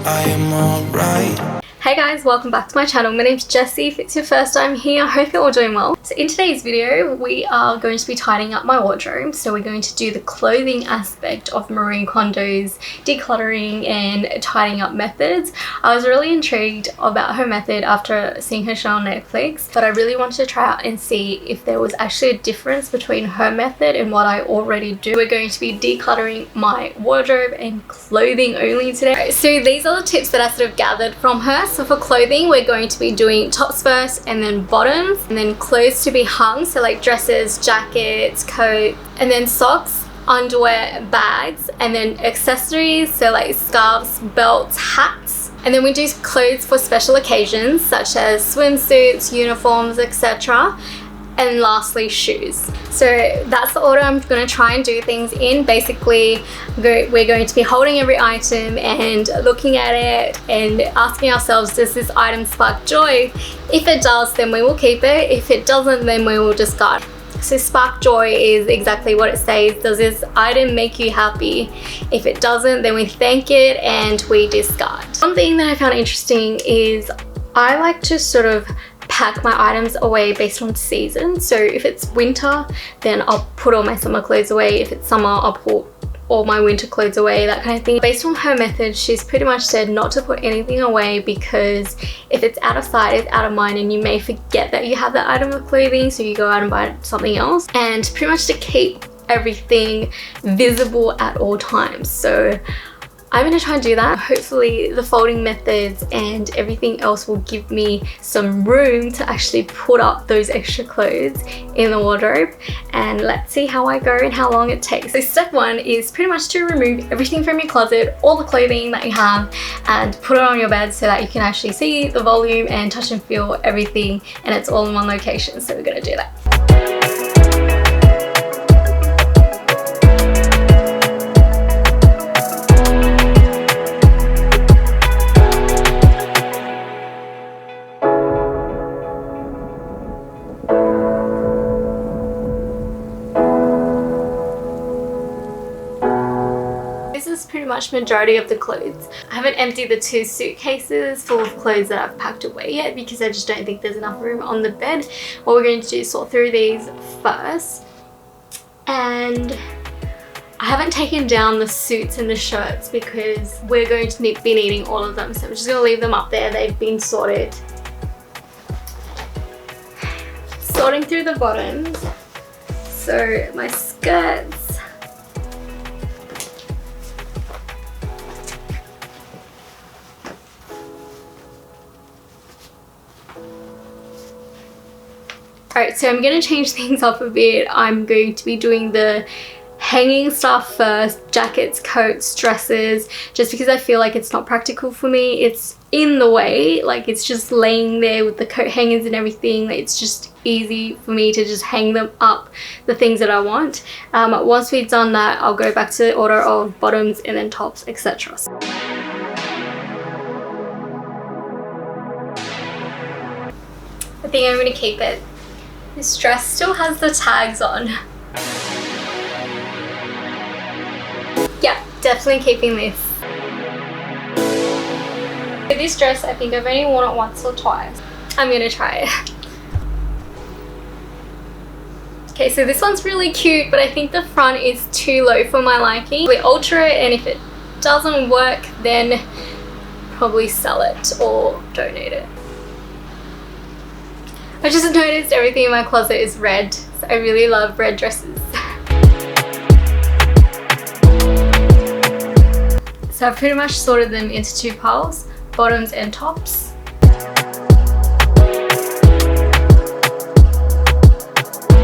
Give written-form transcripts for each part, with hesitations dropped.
I am alright. Hey guys, welcome back to my channel. My name's Jessie. If it's your first time here, I hope you're all doing well. So in today's video, we are going to be tidying up my wardrobe. So we're going to do the clothing aspect of Marie Kondo's decluttering and tidying up methods. I was really intrigued about her method after seeing her show on Netflix, but I really wanted to try out and see if there was actually a difference between her method and what I already do. We're going to be decluttering my wardrobe and clothing only today. So these are the tips that I sort of gathered from her. So for clothing, we're going to be doing tops first and then bottoms, and then clothes to be hung, so like dresses, jackets, coat, and then socks, underwear, bags, and then accessories, so like scarves, belts, hats. And then we do clothes for special occasions such as swimsuits, uniforms, etc. And lastly, shoes. So that's the order I'm going to try and do things in. Basically, we're going to be holding every item and looking at it and asking ourselves, does this item spark joy? If it does, then we will keep it. If it doesn't, then we will discard. So spark joy is exactly what it says. Does this item make you happy? If it doesn't, then we thank it and we discard. One thing that I found interesting is I like to sort of pack my items away based on season. So if it's winter, then I'll put all my summer clothes away. If it's summer, I'll put all my winter clothes away, that kind of thing. Based on her method, she's pretty much said not to put anything away because if it's out of sight, it's out of mind, and you may forget that you have that item of clothing, so you go out and buy something else. And pretty much to keep everything visible at all times. So I'm going to try and do that. Hopefully the folding methods and everything else will give me some room to actually put up those extra clothes in the wardrobe, and let's see how I go and how long it takes. So step one is pretty much to remove everything from your closet, all the clothing that you have, and put it on your bed so that you can actually see the volume and touch and feel everything, and it's all in one location. So we're going to do that. Pretty much majority of the clothes. I haven't emptied the 2 suitcases full of clothes that I've packed away yet because I just don't think there's enough room on the bed. What we're going to do is sort through these first, and I haven't taken down the suits and the shirts because we're going to be needing all of them, so I'm just going to leave them up there. They've been sorted. Sorting through the bottoms, so my skirts, Alright, so I'm going to change things up a bit. I'm going to be doing the hanging stuff first, jackets, coats, dresses, just because I feel like it's not practical for me. It's in the way, like it's just laying there with the coat hangers and everything. It's just easy for me to just hang them up, the things that I want. Once we've done that, I'll go back to the order of bottoms and then tops, etc. I think I'm going to keep it. This dress still has the tags on. Yeah, definitely keeping this. For this dress, I think I've only worn it once or twice. I'm gonna try it. Okay, so this one's really cute, but I think the front is too low for my liking. We alter it, and if it doesn't work, then probably sell it or donate it. I just noticed everything in my closet is red, so I really love red dresses. So I've pretty much sorted them into 2 piles, bottoms and tops.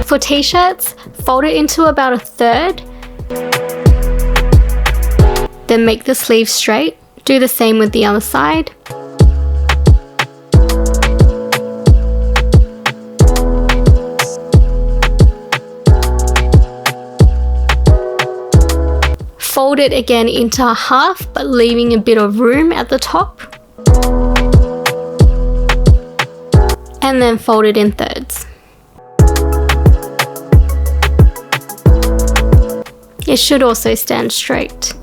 For t-shirts, fold it into about 1/3. Then make the sleeves straight. Do the same with the other side. Fold it again into 1/2, but leaving a bit of room at the top. And then fold it in 1/3. It should also stand straight.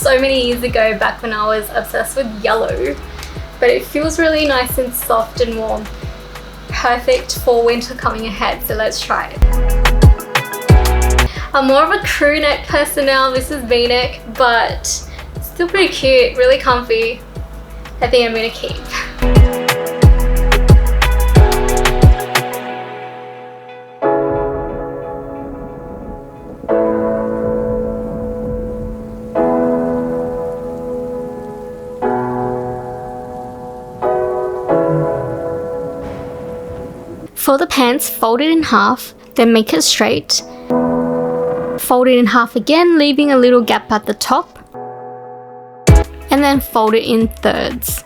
so many years ago, back when I was obsessed with yellow, but it feels really nice and soft and warm. Perfect for winter coming ahead, so let's try it. I'm more of a crew neck person now. This is V-neck, but still pretty cute, really comfy. I think I'm gonna keep. For the pants, fold it in half, then make it straight. Fold it in half again, leaving a little gap at the top. And then fold it in thirds.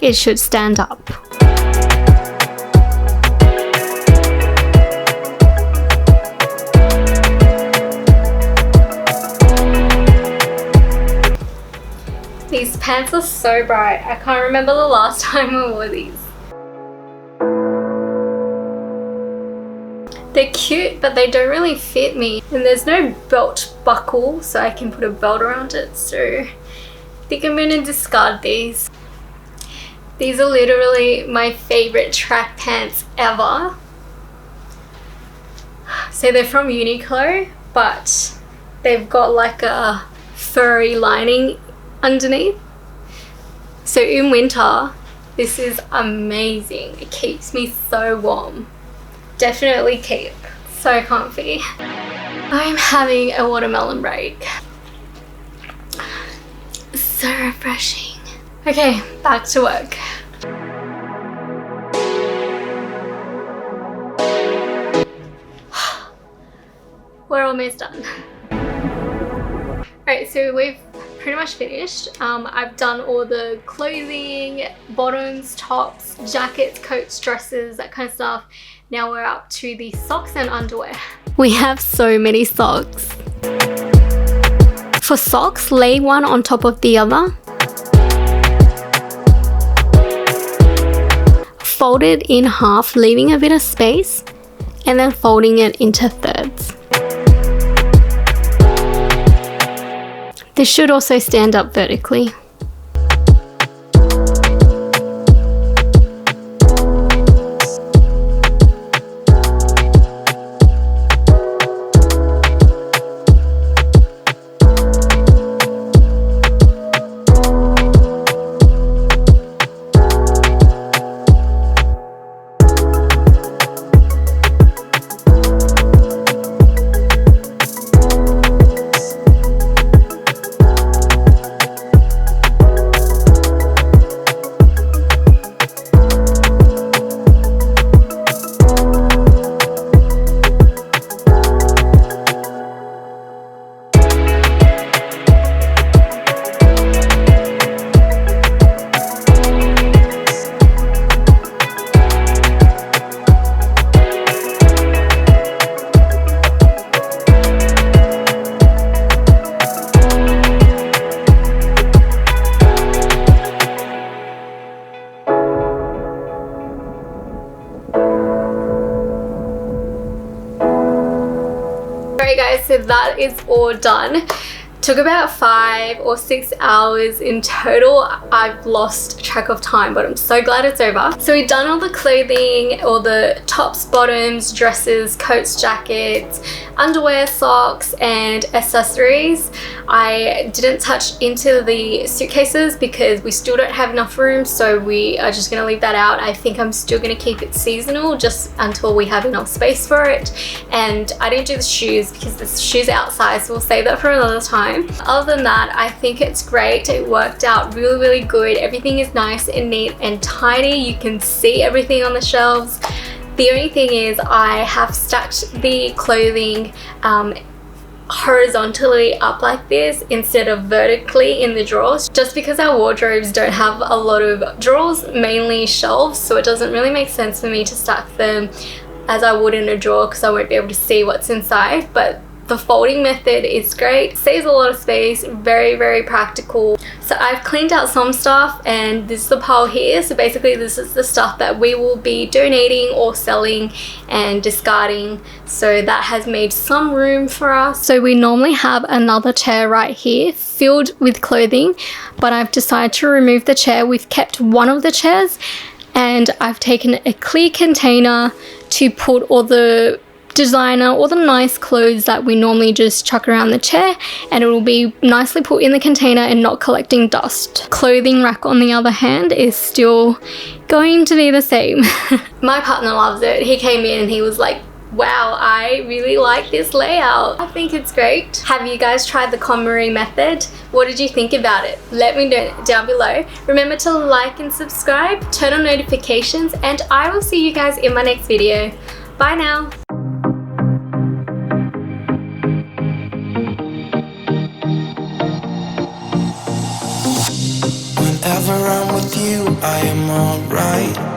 It should stand up. These pants are so bright. I can't remember the last time I wore these. They're cute, but they don't really fit me. And there's no belt buckle, so I can put a belt around it. So I think I'm gonna discard these. These are literally my favorite track pants ever. So they're from Uniqlo, but they've got like a furry lining underneath. So in winter, this is amazing. It keeps me so warm. Definitely keep. So comfy. I'm having a watermelon break. So refreshing. Okay, back to work. We're almost done. Alright, so we've pretty much finished. I've done all the clothing, bottoms, tops, jackets, coats, dresses, that kind of stuff. Now we're up to the socks and underwear. We have so many socks. For socks, lay one on top of the other. Fold it in half, leaving a bit of space, and then folding it into thirds. This should also stand up vertically. Alright guys, so that is all done. Took about 5 or 6 hours in total. I've lost track of time, but I'm so glad it's over. So we've done all the clothing, all the tops, bottoms, dresses, coats, jackets, underwear, socks, and accessories. I didn't touch into the suitcases because we still don't have enough room, so we are just going to leave that out. I think I'm still going to keep it seasonal just until we have enough space for it. And I didn't do the shoes because the shoes are outside, so we'll save that for another time. Other than that, I think it's great. It worked out really, really good. Everything is nice and neat and tidy. You can see everything on the shelves. The only thing is I have stacked the clothing horizontally up like this instead of vertically in the drawers, just because our wardrobes don't have a lot of drawers, mainly shelves, so it doesn't really make sense for me to stack them as I would in a drawer because I won't be able to see what's inside. But The folding method is great, saves a lot of space, very, very practical. So I've cleaned out some stuff and this is the pile here. So basically this is the stuff that we will be donating or selling and discarding. So that has made some room for us. So we normally have another chair right here filled with clothing, but I've decided to remove the chair. We've kept one of the chairs and I've taken a clear container to put all the designer or the nice clothes that we normally just chuck around the chair, and it will be nicely put in the container and not collecting dust. Clothing rack, on the other hand, is still going to be the same. My partner loves it. He came in and he was like, wow, I really like this layout. I think it's great. Have you guys tried the Konmari method? What did you think about it? Let me know down below. Remember to like and subscribe, turn on notifications, and I will see you guys in my next video. Bye now. Whenever I'm with you, I am alright.